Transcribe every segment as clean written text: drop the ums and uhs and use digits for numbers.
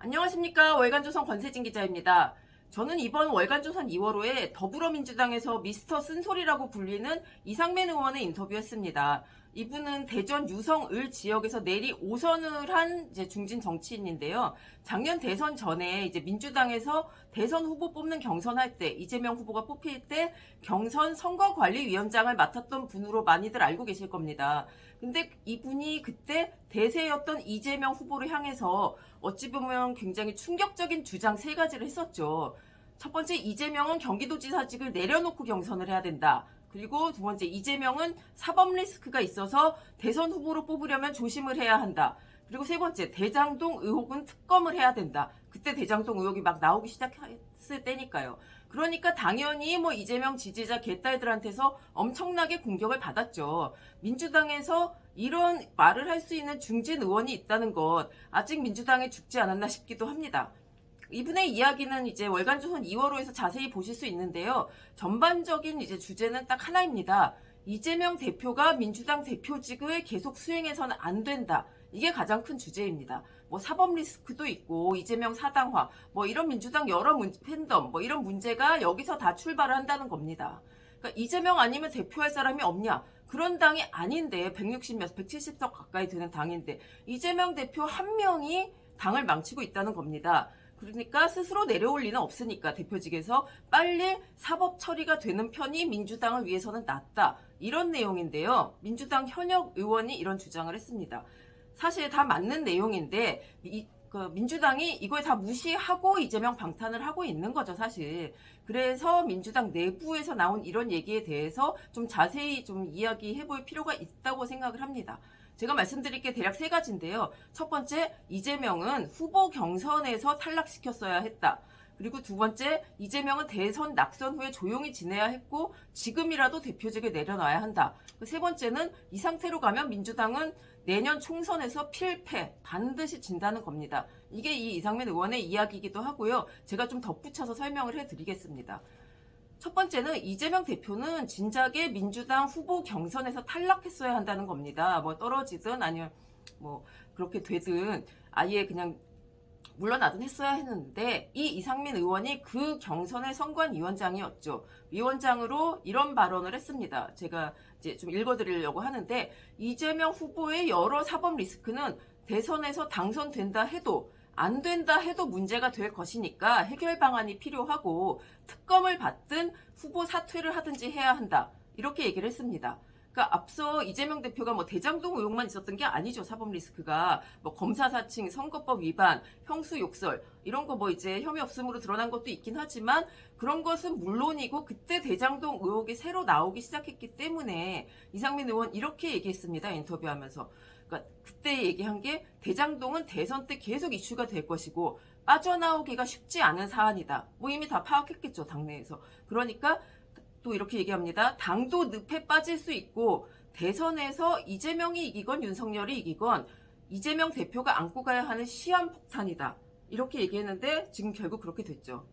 안녕하십니까. 월간조선 권세진 기자입니다. 저는 이번 월간조선 2월호에 더불어민주당에서 미스터 쓴소리라고 불리는 이상민 의원을 인터뷰했습니다. 이분은 대전 유성을 지역에서 내리 5선을 한 중진 정치인인데요. 작년 대선 전에 민주당에서 대선 후보 뽑는 경선할 때 이재명 후보가 뽑힐 때 경선 선거관리위원장을 맡았던 분으로 많이들 알고 계실 겁니다. 근데 이분이 그때 대세였던 이재명 후보를 향해서 어찌 보면 굉장히 충격적인 주장 세 가지를 했었죠. 첫 번째, 이재명은 경기도지사직을 내려놓고 경선을 해야 된다. 그리고 두 번째, 이재명은 사법 리스크가 있어서 대선 후보로 뽑으려면 조심을 해야 한다. 그리고 세 번째, 대장동 의혹은 특검을 해야 된다. 그때 대장동 의혹이 막 나오기 시작했을 때니까요. 그러니까 당연히 이재명 지지자 개딸들한테서 엄청나게 공격을 받았죠. 민주당에서 이런 말을 할 수 있는 중진 의원이 있다는 것, 아직 민주당에 죽지 않았나 싶기도 합니다. 이분의 이야기는 월간조선 2월호에서 자세히 보실 수 있는데요. 전반적인 주제는 딱 하나입니다. 이재명 대표가 민주당 대표직을 계속 수행해서는 안 된다. 이게 가장 큰 주제입니다. 사법 리스크도 있고 이재명 사당화, 이런 민주당 여러 팬덤, 이런 문제가 여기서 다 출발을 한다는 겁니다. 그러니까 이재명 아니면 대표할 사람이 없냐? 그런 당이 아닌데 160몇, 170석 가까이 되는 당인데 이재명 대표 한 명이 당을 망치고 있다는 겁니다. 그러니까 스스로 내려올 리는 없으니까 대표직에서 빨리 사법 처리가 되는 편이 민주당을 위해서는 낫다. 이런 내용인데요. 민주당 현역 의원이 이런 주장을 했습니다. 사실 다 맞는 내용인데 민주당이 이걸 다 무시하고 이재명 방탄을 하고 있는 거죠, 사실. 그래서 민주당 내부에서 나온 이런 얘기에 대해서 좀 자세히 좀 이야기해 볼 필요가 있다고 생각을 합니다. 제가 말씀드릴 게 대략 세 가지인데요. 첫 번째, 이재명은 후보 경선에서 탈락시켰어야 했다. 그리고 두 번째, 이재명은 대선 낙선 후에 조용히 지내야 했고 지금이라도 대표직을 내려놔야 한다. 세 번째는 이 상태로 가면 민주당은 내년 총선에서 필패 반드시 진다는 겁니다. 이게 이 이상민 의원의 이야기이기도 하고요. 제가 좀 덧붙여서 설명을 해드리겠습니다. 첫 번째는 이재명 대표는 진작에 민주당 후보 경선에서 탈락했어야 한다는 겁니다. 떨어지든 아니면 그렇게 되든 아예 그냥 물러나든 했어야 했는데 이 이상민 의원이 그 경선의 선관위원장이었죠. 위원장으로 이런 발언을 했습니다. 제가 좀 읽어드리려고 하는데 이재명 후보의 여러 사법 리스크는 대선에서 당선된다 해도 안 된다 해도 문제가 될 것이니까 해결 방안이 필요하고 특검을 받든 후보 사퇴를 하든지 해야 한다. 이렇게 얘기를 했습니다. 그러니까 앞서 이재명 대표가 대장동 의혹만 있었던 게 아니죠. 사법 리스크가 검사 사칭, 선거법 위반, 형수 욕설 이런 거 혐의 없음으로 드러난 것도 있긴 하지만 그런 것은 물론이고 그때 대장동 의혹이 새로 나오기 시작했기 때문에 이상민 의원 이렇게 얘기했습니다. 인터뷰하면서. 그러니까 그때 얘기한 게 대장동은 대선 때 계속 이슈가 될 것이고 빠져나오기가 쉽지 않은 사안이다. 이미 다 파악했겠죠. 당내에서. 그러니까 또 이렇게 얘기합니다. 당도 늪에 빠질 수 있고 대선에서 이재명이 이기건 윤석열이 이기건 이재명 대표가 안고 가야 하는 시한폭탄이다. 이렇게 얘기했는데 지금 결국 그렇게 됐죠.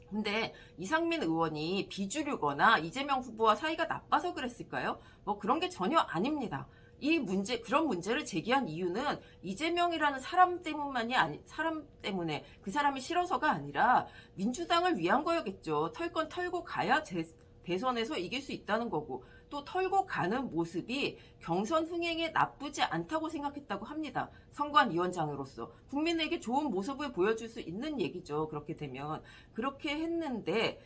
근데 이상민 의원이 비주류거나 이재명 후보와 사이가 나빠서 그랬을까요? 그런 게 전혀 아닙니다. 그런 문제를 제기한 이유는 이재명이라는 사람 때문에 그 사람이 싫어서가 아니라 민주당을 위한 거였겠죠. 털 건 털고 가야 대선에서 이길 수 있다는 거고 또 털고 가는 모습이 경선 흥행에 나쁘지 않다고 생각했다고 합니다. 선관위원장으로서 국민에게 좋은 모습을 보여줄 수 있는 얘기죠. 그렇게 되면 그렇게 했는데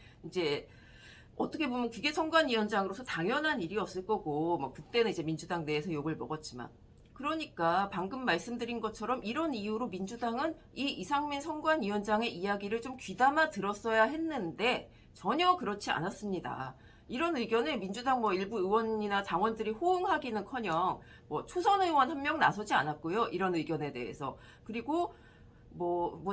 어떻게 보면 그게 선관위원장으로서 당연한 일이었을 거고 그때는 민주당 내에서 욕을 먹었지만 그러니까 방금 말씀드린 것처럼 이런 이유로 민주당은 이 이상민 선관위원장의 이야기를 좀 귀담아 들었어야 했는데 전혀 그렇지 않았습니다. 이런 의견을 민주당 일부 의원이나 당원들이 호응하기는커녕 초선 의원 한 명 나서지 않았고요. 이런 의견에 대해서. 그리고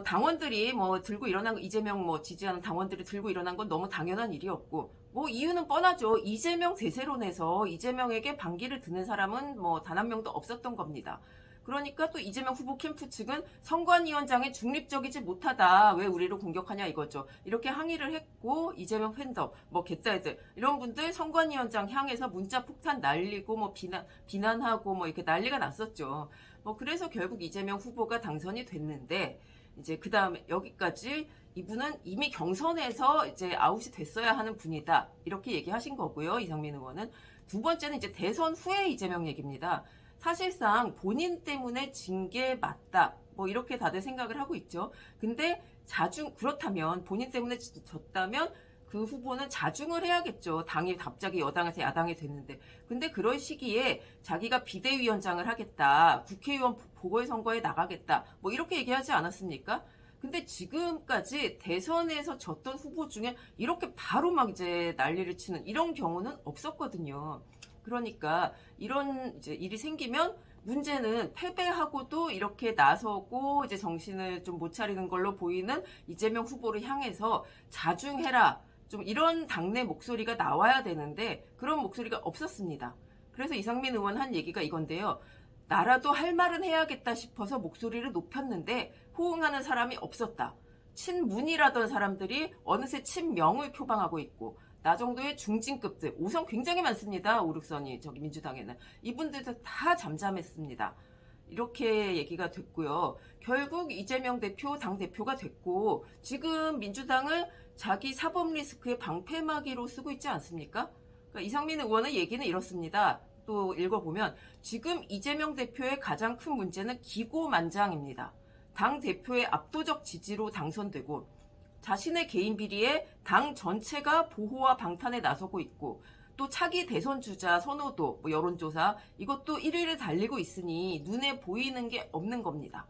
당원들이 들고 일어난 이재명 지지하는 당원들이 들고 일어난 건 너무 당연한 일이었고 이유는 뻔하죠. 이재명 대세론에서 이재명에게 반기를 드는 사람은 단 한 명도 없었던 겁니다. 그러니까 또 이재명 후보 캠프 측은 선관위원장이 중립적이지 못하다. 왜 우리를 공격하냐 이거죠. 이렇게 항의를 했고 이재명 팬덤, 개딸들 이런 분들 선관위원장 향해서 문자 폭탄 날리고 비난하고 이렇게 난리가 났었죠. 그래서 결국 이재명 후보가 당선이 됐는데 이제 그 다음에 여기까지 이분은 이미 경선에서 이제 아웃이 됐어야 하는 분이다. 이렇게 얘기하신 거고요. 이상민 의원은. 두 번째는 이제 대선 후에 이재명 얘기입니다. 사실상 본인 때문에 진 게 맞다. 뭐 이렇게 다들 생각을 하고 있죠. 근데 그렇다면 본인 때문에 졌다면 그 후보는 자중을 해야겠죠. 당이 갑자기 여당에서 야당이 됐는데. 근데 그럴 시기에 자기가 비대위원장을 하겠다. 국회의원 보궐선거에 나가겠다. 뭐 이렇게 얘기하지 않았습니까? 근데 지금까지 대선에서 졌던 후보 중에 이렇게 바로 막 이제 난리를 치는 이런 경우는 없었거든요. 그러니까 이런 이제 일이 생기면 문제는 패배하고도 이렇게 나서고 이제 정신을 좀 못 차리는 걸로 보이는 이재명 후보를 향해서 자중해라. 좀 이런 당내 목소리가 나와야 되는데 그런 목소리가 없었습니다. 그래서 이상민 의원 한 얘기가 이건데요. 나라도 할 말은 해야겠다 싶어서 목소리를 높였는데 호응하는 사람이 없었다. 친문이라던 사람들이 어느새 친명을 표방하고 있고 나 정도의 중진급들 5선 굉장히 많습니다. 5, 6선이 저기 민주당에는. 이분들도 다 잠잠했습니다. 이렇게 얘기가 됐고요. 결국 이재명 대표 당대표가 됐고 지금 민주당을 자기 사법 리스크의 방패막이로 쓰고 있지 않습니까? 그러니까 이상민 의원의 얘기는 이렇습니다. 또 읽어보면 지금 이재명 대표의 가장 큰 문제는 기고만장입니다. 당대표의 압도적 지지로 당선되고 자신의 개인 비리에 당 전체가 보호와 방탄에 나서고 있고 또 차기 대선 주자 선호도, 뭐 여론조사 이것도 1위를 달리고 있으니 눈에 보이는 게 없는 겁니다.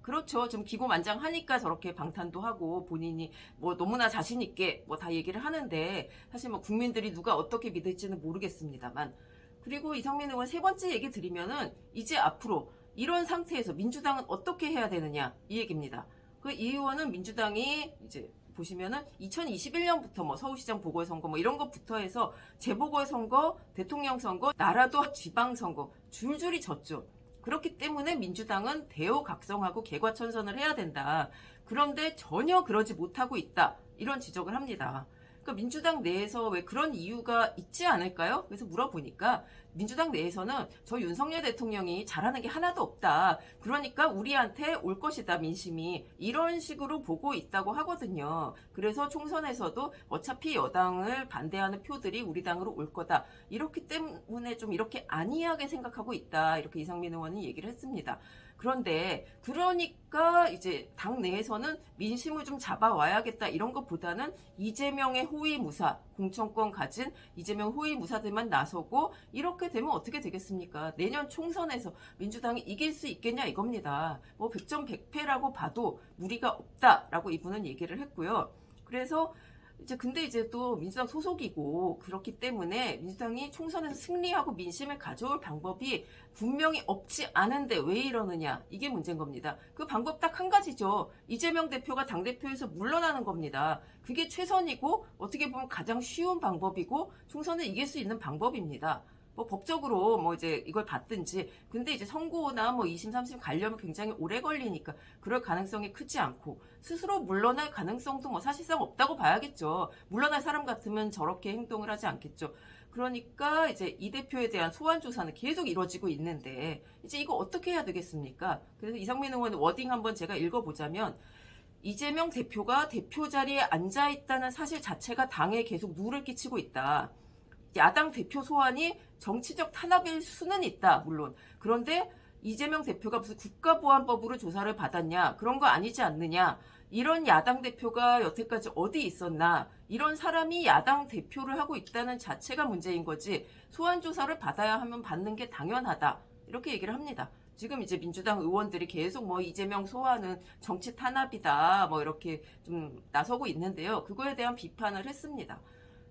그렇죠. 좀 기고만장하니까 저렇게 방탄도 하고 본인이 뭐 너무나 자신 있게 뭐 다 얘기를 하는데 사실 뭐 국민들이 누가 어떻게 믿을지는 모르겠습니다만 그리고 이상민 의원 세 번째 얘기 드리면은 이제 앞으로 이런 상태에서 민주당은 어떻게 해야 되느냐 이 얘기입니다. 그 이 의원은 민주당이 이제 보시면은 2021년부터 뭐 서울시장 보궐선거 뭐 이런 것부터 해서 재보궐선거, 대통령 선거, 나라도 지방선거 줄줄이 졌죠. 그렇기 때문에 민주당은 대우각성하고 개과천선을 해야 된다. 그런데 전혀 그러지 못하고 있다. 이런 지적을 합니다. 그러니까 민주당 내에서 왜 그런 이유가 있지 않을까요? 그래서 물어보니까 민주당 내에서는 저 윤석열 대통령이 잘하는 게 하나도 없다. 그러니까 우리한테 올 것이다, 민심이. 이런 식으로 보고 있다고 하거든요. 그래서 총선에서도 어차피 여당을 반대하는 표들이 우리 당으로 올 거다. 이렇기 때문에 좀 이렇게 안이하게 생각하고 있다. 이렇게 이상민 의원은 얘기를 했습니다. 그런데 그러니까 이제 당 내에서는 민심을 좀 잡아와야겠다 이런 것보다는 이재명의 호위무사, 공천권 가진 이재명 호위무사들만 나서고 이렇게 되면 어떻게 되겠습니까? 내년 총선에서 민주당이 이길 수 있겠냐 이겁니다. 뭐 100점 100패라고 봐도 무리가 없다라고 이분은 얘기를 했고요. 그래서 근데 이제 또 민주당 소속이고 그렇기 때문에 민주당이 총선에서 승리하고 민심을 가져올 방법이 분명히 없지 않은데 왜 이러느냐 이게 문제인 겁니다. 그 방법 딱 한 가지죠. 이재명 대표가 당대표에서 물러나는 겁니다. 그게 최선이고 어떻게 보면 가장 쉬운 방법이고 총선을 이길 수 있는 방법입니다. 뭐 법적으로 뭐 이제 이걸 받든지 근데 이제 선고나 뭐 2심, 3심 가려면 굉장히 오래 걸리니까 그럴 가능성이 크지 않고 스스로 물러날 가능성도 뭐 사실상 없다고 봐야겠죠. 물러날 사람 같으면 저렇게 행동을 하지 않겠죠. 그러니까 이제 이 대표에 대한 소환 조사는 계속 이루어지고 있는데 이제 이거 어떻게 해야 되겠습니까? 그래서 이상민 의원 워딩 한번 제가 읽어보자면 이재명 대표가 대표 자리에 앉아 있다는 사실 자체가 당에 계속 누를 끼치고 있다. 야당 대표 소환이 정치적 탄압일 수는 있다, 물론. 그런데 이재명 대표가 무슨 국가보안법으로 조사를 받았냐, 그런 거 아니지 않느냐, 이런 야당 대표가 여태까지 어디 있었나, 이런 사람이 야당 대표를 하고 있다는 자체가 문제인 거지, 소환 조사를 받아야 하면 받는 게 당연하다, 이렇게 얘기를 합니다. 지금 이제 민주당 의원들이 계속 뭐 이재명 소환은 정치 탄압이다, 뭐 이렇게 좀 나서고 있는데요. 그거에 대한 비판을 했습니다.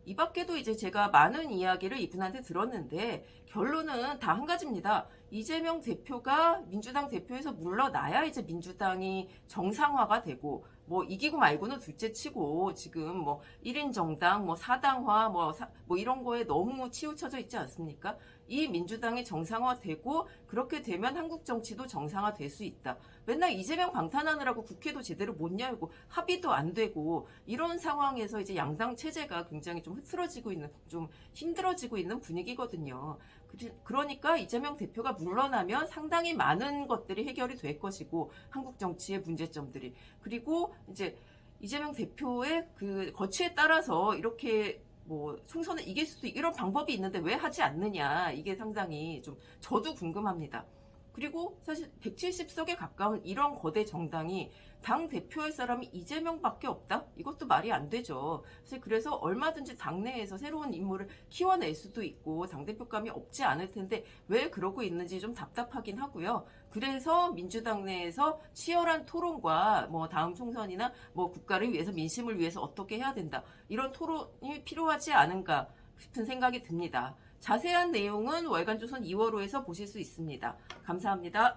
이 밖에도 이제 제가 많은 이야기를 이분한테 들었는데 결론은 다 한 가지입니다. 이재명 대표가 민주당 대표에서 물러나야 이제 민주당이 정상화가 되고 뭐 이기고 말고는 둘째 치고 지금 뭐 1인 정당, 뭐 사당화, 뭐 이런 거에 너무 치우쳐져 있지 않습니까? 이 민주당이 정상화되고 그렇게 되면 한국 정치도 정상화될 수 있다. 맨날 이재명 방탄하느라고 국회도 제대로 못 열고 합의도 안 되고 이런 상황에서 이제 양당 체제가 굉장히 좀 흐트러지고 있는, 좀 힘들어지고 있는 분위기거든요. 그러니까 이재명 대표가 물러나면 상당히 많은 것들이 해결이 될 것이고, 한국 정치의 문제점들이. 그리고 이제 이재명 대표의 그 거취에 따라서 이렇게 뭐 총선을 이길 수도 이런 방법이 있는데 왜 하지 않느냐, 이게 상당히 좀 저도 궁금합니다. 그리고 사실 170석에 가까운 이런 거대 정당이 당 대표할 사람이 이재명밖에 없다? 이것도 말이 안 되죠. 사실 그래서 얼마든지 당내에서 새로운 인물을 키워낼 수도 있고 당대표감이 없지 않을 텐데 왜 그러고 있는지 좀 답답하긴 하고요. 그래서 민주당 내에서 치열한 토론과 뭐 다음 총선이나 뭐 국가를 위해서, 민심을 위해서 어떻게 해야 된다, 이런 토론이 필요하지 않은가 싶은 생각이 듭니다. 자세한 내용은 월간조선 2월호에서 보실 수 있습니다. 감사합니다.